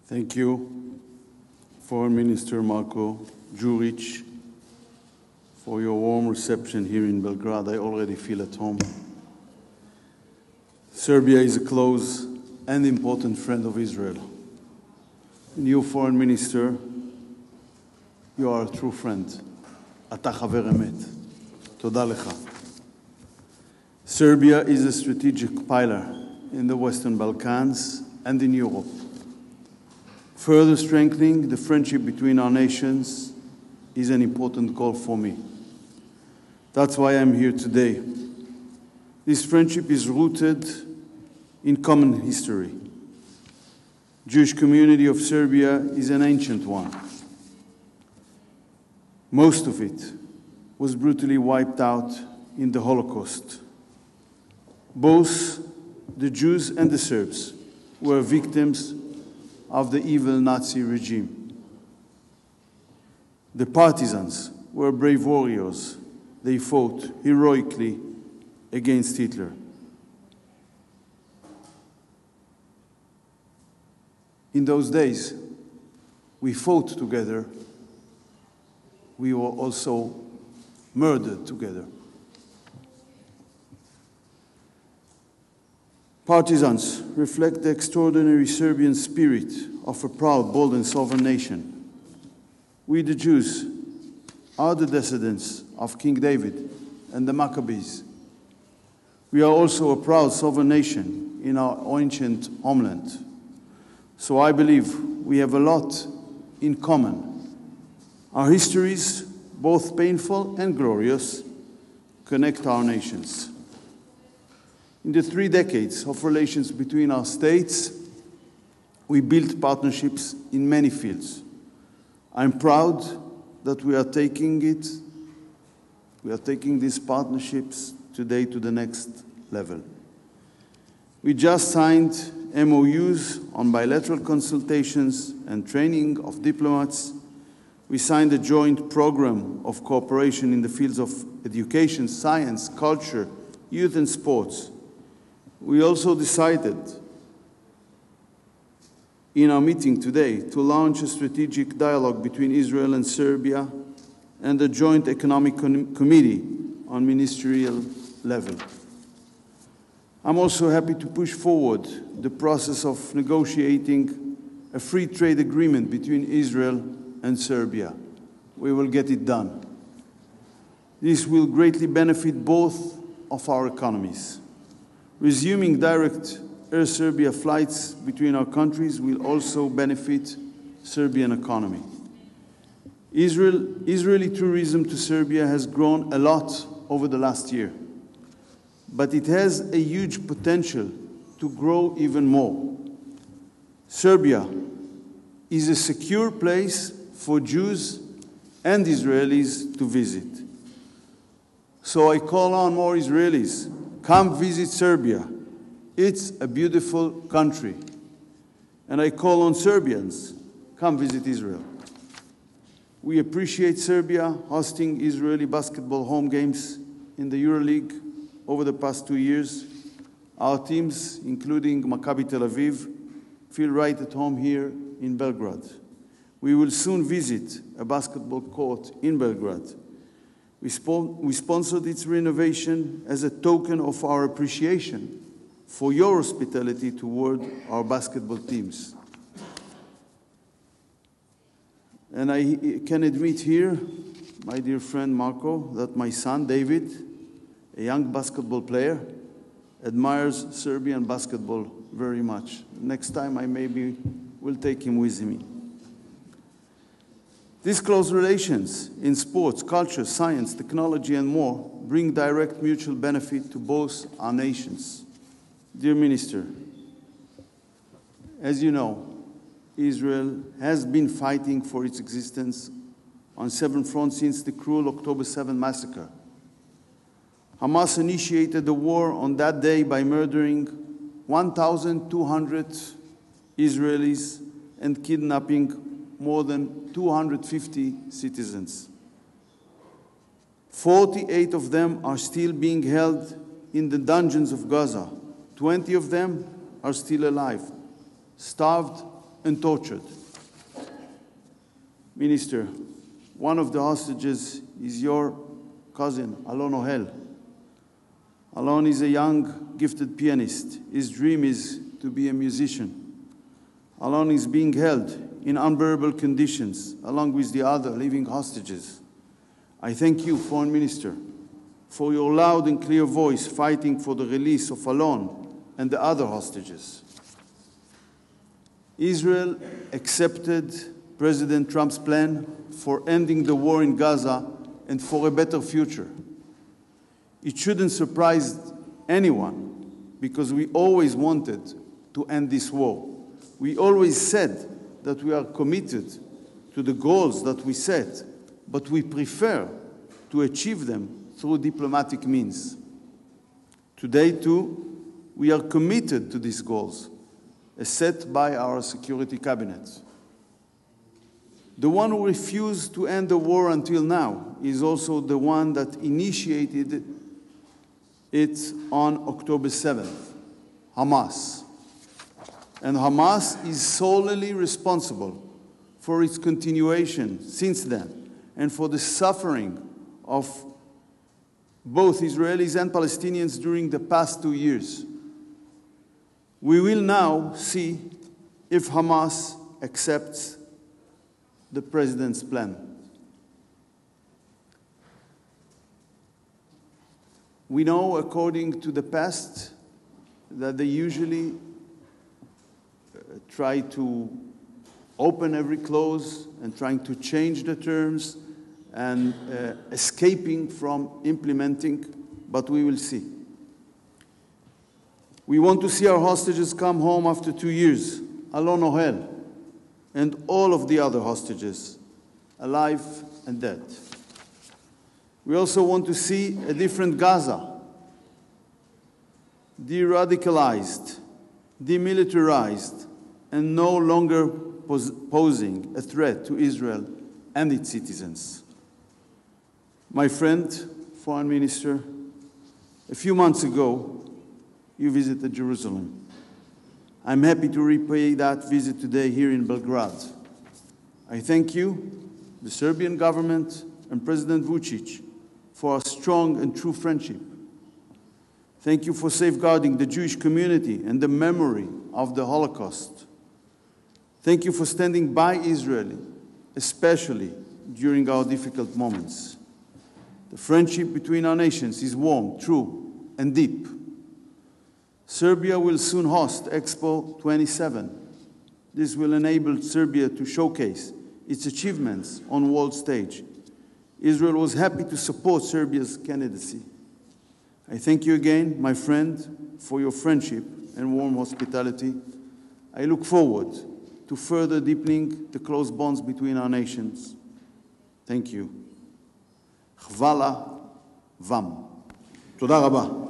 Thank you, Foreign Minister Marko Đurić, for your warm reception here in Belgrade. I already feel at home. Serbia is a close and important friend of Israel. And you, Foreign Minister, you are a true friend. אתה חבר אמת. תודה לך. Serbia is a strategic pillar in the Western Balkans and in Europe. Further strengthening the friendship between our nations is an important goal for me. That's why I'm here today. This friendship is rooted in common history. Jewish community of Serbia is an ancient one. Most of it was brutally wiped out in the Holocaust. Both the Jews and the Serbs were victims of the evil Nazi regime. The partisans were brave warriors. They fought heroically against Hitler. In those days, we fought together. We were also murdered together. Partisans reflect the extraordinary Serbian spirit of a proud, bold, and sovereign nation. We, the Jews, are the descendants of King David and the Maccabees. We are also a proud, sovereign nation in our ancient homeland. So I believe we have a lot in common. Our histories, both painful and glorious, connect our nations. In the 3 decades of relations between our states, we built partnerships in many fields. I'm proud that we are taking these partnerships today to the next level. We just signed MOUs on bilateral consultations and training of diplomats. We signed a joint program of cooperation in the fields of education, science, culture, youth, and sports. We also decided in our meeting today to launch a strategic dialogue between Israel and Serbia and a joint economic committee on ministerial level. I'm also happy to push forward the process of negotiating a free trade agreement between Israel and Serbia. We will get it done. This will greatly benefit both of our economies. Resuming direct Air Serbia flights between our countries will also benefit Serbian economy. Israeli tourism to Serbia has grown a lot over the last year, but it has a huge potential to grow even more. Serbia is a secure place for Jews and Israelis to visit. So I call on more Israelis, come visit Serbia. It's a beautiful country. And I call on Serbians, come visit Israel. We appreciate Serbia hosting Israeli basketball home games in the EuroLeague over the past 2 years. Our teams, including Maccabi Tel Aviv, feel right at home here in Belgrade. We will soon visit a basketball court in Belgrade. We sponsored its renovation as a token of our appreciation for your hospitality toward our basketball teams. And I can admit here, my dear friend Marko, that my son David, a young basketball player, admires Serbian basketball very much. Next time I maybe will take him with me. These close relations in sports, culture, science, technology, and more bring direct mutual benefit to both our nations. Dear Minister, as you know, Israel has been fighting for its existence on 7 fronts since the cruel October 7 massacre. Hamas initiated the war on that day by murdering 1,200 Israelis and kidnapping more than 250 citizens. 48 of them are still being held in the dungeons of Gaza. 20 of them are still alive, starved and tortured. Minister, one of the hostages is your cousin, Alon Ohel. Alon is a young, gifted pianist. His dream is to be a musician. Alon is being held in unbearable conditions, along with the other living hostages. I thank you, Foreign Minister, for your loud and clear voice fighting for the release of Alon and the other hostages. Israel accepted President Trump's plan for ending the war in Gaza and for a better future. It shouldn't surprise anyone because we always wanted to end this war. We always said that we are committed to the goals that we set, but we prefer to achieve them through diplomatic means. Today, too, we are committed to these goals, as set by our Security Cabinet. The one who refused to end the war until now is also the one that initiated it on October 7th, Hamas. And Hamas is solely responsible for its continuation since then and for the suffering of both Israelis and Palestinians during the past 2 years. We will now see if Hamas accepts the president's plan. We know, according to the past, that they usually try to open every clause and trying to change the terms and escaping from implementing, but we will see. We want to see our hostages come home after 2 years, Alon Ohel, and all of the other hostages, alive and dead. We also want to see a different Gaza, de-radicalized, demilitarized, and no longer posing a threat to Israel and its citizens. My friend, Foreign Minister, a few months ago, you visited Jerusalem. I'm happy to repay that visit today here in Belgrade. I thank you, the Serbian government, and President Vučić for our strong and true friendship. Thank you for safeguarding the Jewish community and the memory of the Holocaust. Thank you for standing by Israel, especially during our difficult moments. The friendship between our nations is warm, true, and deep. Serbia will soon host Expo 27. This will enable Serbia to showcase its achievements on world stage. Israel was happy to support Serbia's candidacy. I thank you again, my friend, for your friendship and warm hospitality. I look forward to further deepening the close bonds between our nations. Thank you. Chvala vam. תודה רבה.